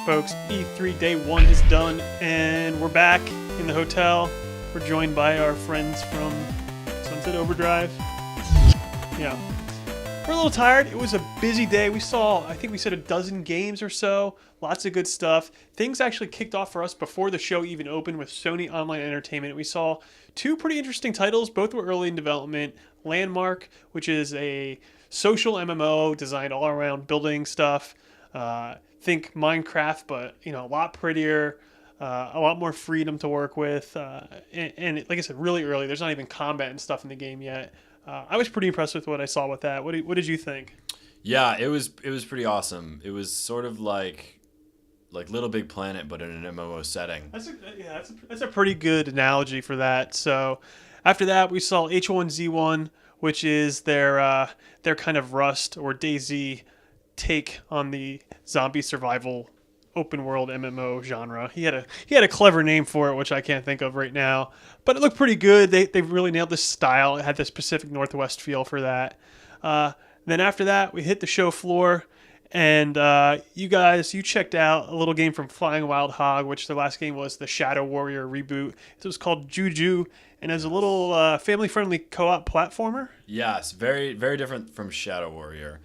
folks. E3 Day 1 is done, and we're back in the hotel. We're joined by our friends from Sunset Overdrive. Yeah. We're a little tired. It was a busy day. We saw, I think we said a dozen games or so. Lots of good stuff. Things actually kicked off for us before the show even opened with Sony Online Entertainment. We saw two pretty interesting titles. Both were early in development. Landmark, which is a social MMO designed all around building stuff. Think Minecraft, but a lot prettier, a lot more freedom to work with, and like I said, really early. There's not even combat and stuff in the game yet. I was pretty impressed with what I saw with that. What did you think? Yeah, it was pretty awesome. It was sort of like Little Big Planet, but in an MMO setting. That's a pretty good analogy for that. So after that, we saw H1Z1, which is their kind of Rust or DayZ take on the zombie survival open world MMO genre. He had a clever name for it, which I can't think of right now, but it looked pretty good. They really nailed this style. It had this Pacific Northwest feel for that. Then after that, we hit the show floor, and you checked out a little game from Flying Wild Hog, which their last game was the Shadow Warrior reboot. It was called Juju, and as a little family-friendly co-op platformer. Yes, very very different from Shadow Warrior.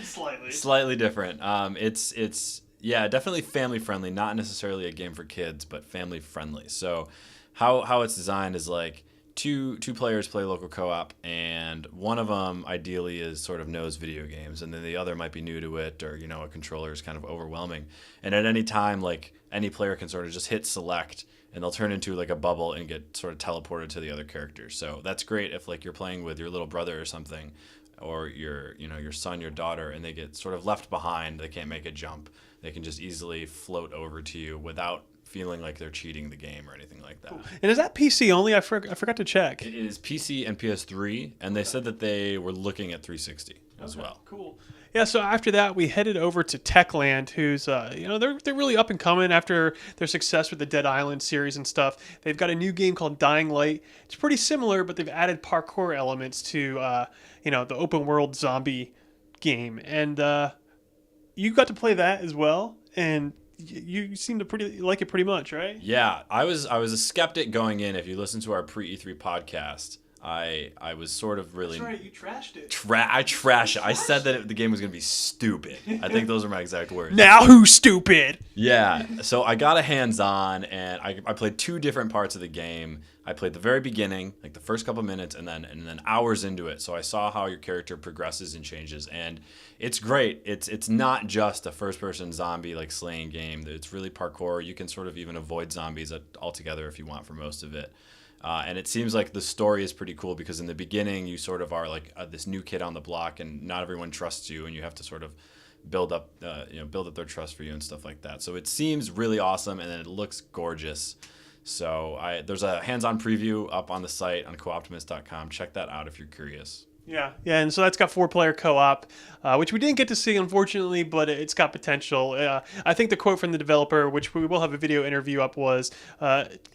Slightly different. It's definitely family friendly. Not necessarily a game for kids, but family friendly. So how it's designed is like two players play local co-op, and one of them ideally is sort of knows video games, and then the other might be new to it, or a controller is kind of overwhelming. And at any time, like any player can sort of just hit select, and they'll turn into like a bubble and get sort of teleported to the other characters. So that's great if like you're playing with your little brother or something, or your son, your daughter, and they get sort of left behind. They can't make a jump. They can just easily float over to you without feeling like they're cheating the game or anything like that. And is that PC only? I forgot to check. It is PC and PS3, and they said that they were looking at 360 as well. Cool. Yeah, so after that, we headed over to Techland, who's, they're really up and coming after their success with the Dead Island series and stuff. They've got a new game called Dying Light. It's pretty similar, but they've added parkour elements to, the open world zombie game. And you got to play that as well, and you seem to like it pretty much, right? Yeah, I was a skeptic going in. If you listen to our pre-E3 podcast, I was sort of really... That's right, you trashed it. I trashed it. I said that the game was going to be stupid. I think those are my exact words. Now who's stupid? Yeah, so I got a hands-on, and I played two different parts of the game. I played the very beginning, like the first couple minutes, and then hours into it. So I saw how your character progresses and changes, and it's great. It's not just a first-person zombie like slaying game. It's really parkour. You can sort of even avoid zombies altogether if you want for most of it. And it seems like the story is pretty cool because in the beginning you sort of are like this new kid on the block, and not everyone trusts you, and you have to sort of build up their trust for you and stuff like that. So it seems really awesome, and then it looks gorgeous. So there's a hands-on preview up on the site on Co-Optimus.com. Check that out if you're curious. Yeah, and so that's got 4-player co-op, which we didn't get to see, unfortunately, but it's got potential. I think the quote from the developer, which we will have a video interview up, was,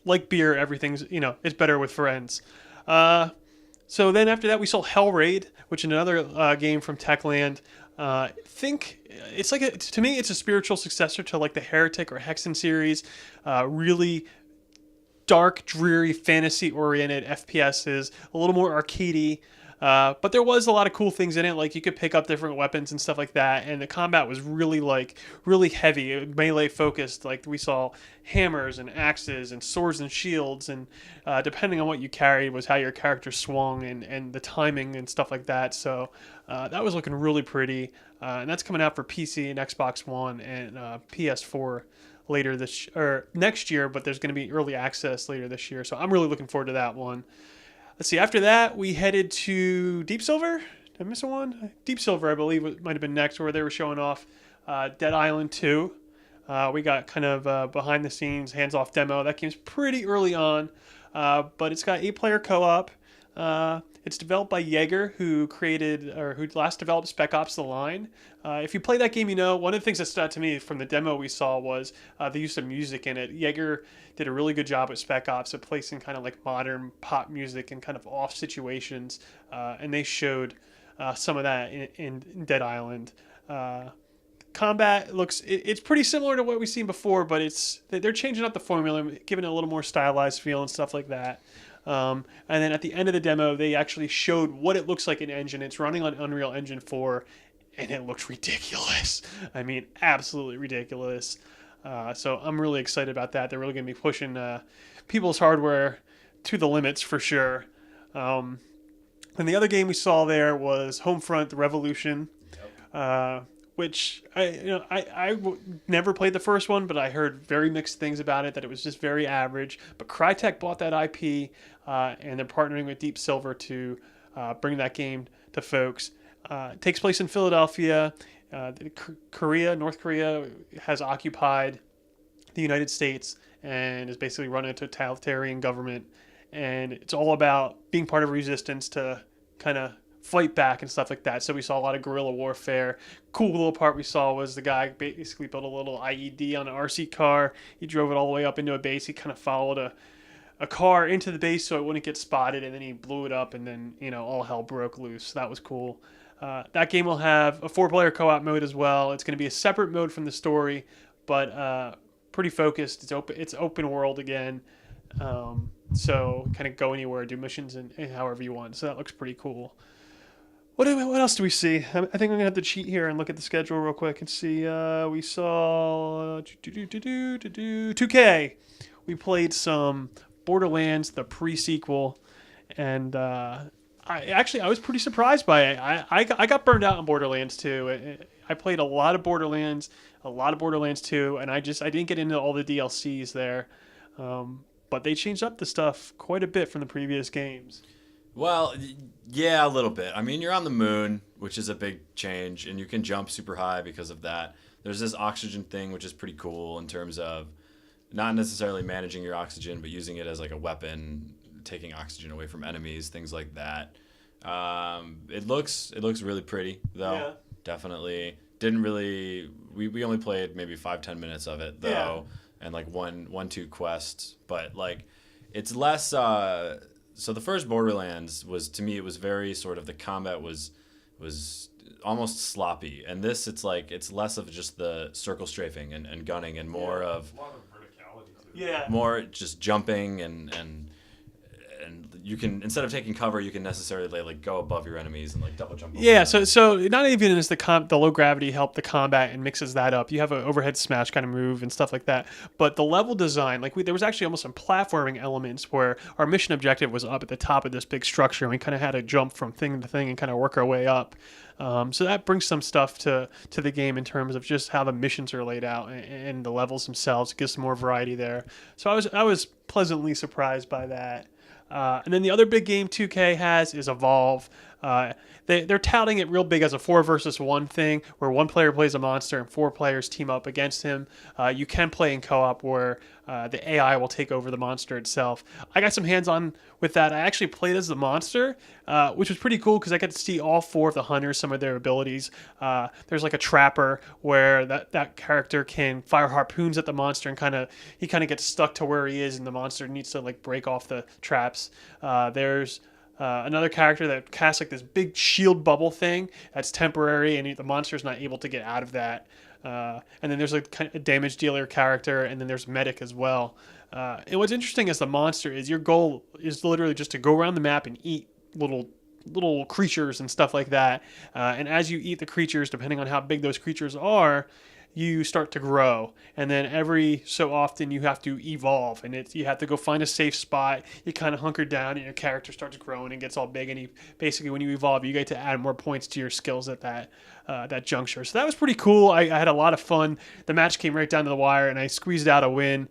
like beer, everything's, it's better with friends. So then after that, we saw Hellraid, which is another game from Techland. It's like, to me, it's a spiritual successor to like the Heretic or Hexen series. Really dark, dreary, fantasy-oriented FPSs, a little more arcadey. But there was a lot of cool things in it, like you could pick up different weapons and stuff like that, and the combat was really heavy, melee focused. Like we saw hammers and axes and swords and shields, and depending on what you carried was how your character swung and the timing and stuff like that. So that was looking really pretty, and that's coming out for PC and Xbox One and PS4 later next year, but there's going to be early access later this year, so I'm really looking forward to that one. Let's see, after that, we headed to Deep Silver. Did I miss one? Deep Silver, I believe, might have been next, where they were showing off Dead Island 2. We got kind of behind-the-scenes, hands-off demo. That game's pretty early on, but it's got 8-player co-op. It's developed by Jaeger, who last developed Spec Ops: The Line. If you play that game, one of the things that stood out to me from the demo we saw was the use of music in it. Jaeger did a really good job at Spec Ops at placing kind of like modern pop music in kind of off situations, and they showed some of that in Dead Island. combat looks it's pretty similar to what we've seen before, but they're changing up the formula, giving it a little more stylized feel and stuff like that. And then at the end of the demo, they actually showed what it looks like in engine. It's running on Unreal Engine 4, and it looks ridiculous. I mean, absolutely ridiculous. So I'm really excited about that. They're really going to be pushing people's hardware to the limits for sure. And the other game we saw there was Homefront: The Revolution, which I never played the first one, but I heard very mixed things about it. That it was just very average. But Crytek bought that IP, and they're partnering with Deep Silver to bring that game to folks. It takes place in Philadelphia. North Korea has occupied the United States and is basically running a totalitarian government. And it's all about being part of resistance to kind of fight back and stuff like that. So we saw a lot of guerrilla warfare. Cool little part we saw was the guy basically built a little IED on an RC car. He drove it all the way up into a base. He kind of followed a car into the base so it wouldn't get spotted, and then he blew it up, and then all hell broke loose. That was cool. That game will have a 4-player co-op mode as well. It's going to be a separate mode from the story, but pretty focused. It's open world again, so kind of go anywhere, do missions and however you want. So that looks pretty cool. What else do we see? I think I'm gonna have to cheat here and look at the schedule real quick and see. We saw 2K. We played some Borderlands, the pre-sequel, and I was pretty surprised by it. I got burned out on Borderlands 2. I played a lot of Borderlands 2, and I didn't get into all the DLCs there. But they changed up the stuff quite a bit from the previous games. Well, yeah, a little bit. I mean, you're on the moon, which is a big change, and you can jump super high because of that. There's this oxygen thing, which is pretty cool in terms of not necessarily managing your oxygen, but using it as like a weapon, taking oxygen away from enemies, things like that. It looks really pretty though. Yeah. Definitely didn't really. We only played maybe 5-10 minutes of it though, and like two quests. But like, it's less. So the first Borderlands was, to me, it was very sort of, the combat was almost sloppy, and this it's less of just the circle strafing and gunning and more of a lot of verticality to it. Yeah. More just jumping and you can, instead of taking cover, you can necessarily like go above your enemies and like double jump over Yeah, them. so not even is the low gravity help the combat and mixes that up. You have an overhead smash kind of move and stuff like that. But the level design, there was actually almost some platforming elements where our mission objective was up at the top of this big structure, and we kind of had to jump from thing to thing and kind of work our way up. So that brings some stuff to the game in terms of just how the missions are laid out and the levels themselves. It gives some more variety there. So I was pleasantly surprised by that. And then the other big game 2K has is Evolve. They're touting it real big as a 4 versus 1 thing, where one player plays a monster and 4 players team up against him. You can play in co-op where the AI will take over the monster itself. I got some hands-on with that. I actually played as the monster, which was pretty cool because I got to see all 4 of the hunters, some of their abilities. There's like a trapper where that character can fire harpoons at the monster and he kind of gets stuck to where he is, and the monster needs to like break off the traps. There's another character that casts like this big shield bubble thing that's temporary, and the monster's not able to get out of that. And then there's like kind of a damage dealer character, and then there's medic as well. And what's interesting as the monster is your goal is literally just to go around the map and eat little creatures and stuff like that. And as you eat the creatures, depending on how big those creatures are, you start to grow, and then every so often you have to evolve, and you have to go find a safe spot. You kind of hunker down, and your character starts growing and gets all big. And basically, when you evolve, you get to add more points to your skills at that juncture. So that was pretty cool. I had a lot of fun. The match came right down to the wire, and I squeezed out a win,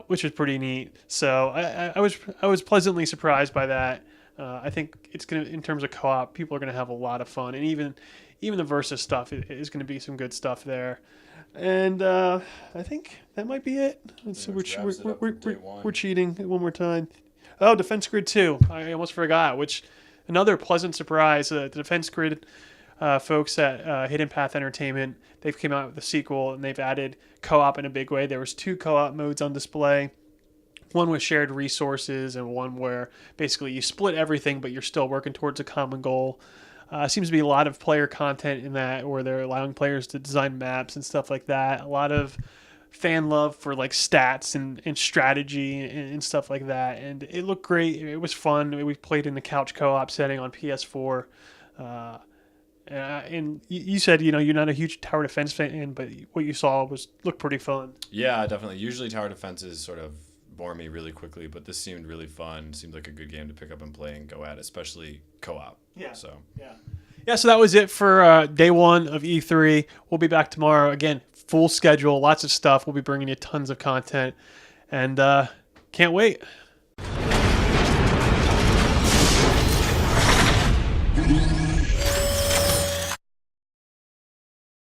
which was pretty neat. So I was pleasantly surprised by that. I think it's gonna, in terms of co-op, people are gonna have a lot of fun, and even the versus stuff is gonna be some good stuff there. And I think that might be it. Let's see, we're cheating one more time. Oh, Defense Grid 2. I almost forgot, which another pleasant surprise. The Defense Grid folks at Hidden Path Entertainment, they've came out with a sequel, and they've added co-op in a big way. There was 2 co-op modes on display. One with shared resources, and one where basically you split everything, but you're still working towards a common goal. Seems to be a lot of player content in that, where they're allowing players to design maps and stuff like that. A lot of fan love for like stats and strategy and stuff like that. And it looked great. It was fun. We played in the couch co-op setting on PS4. And you said, you're not a huge tower defense fan, but what you saw looked pretty fun. Yeah, definitely. Usually tower defenses sort of bore me really quickly, but this seemed really fun. Seemed like a good game to pick up and play and go at, especially co-op. Yeah. So Yeah, so that was it for day one of E3. We'll be back tomorrow. Again, full schedule, lots of stuff. We'll be bringing you tons of content, and can't wait.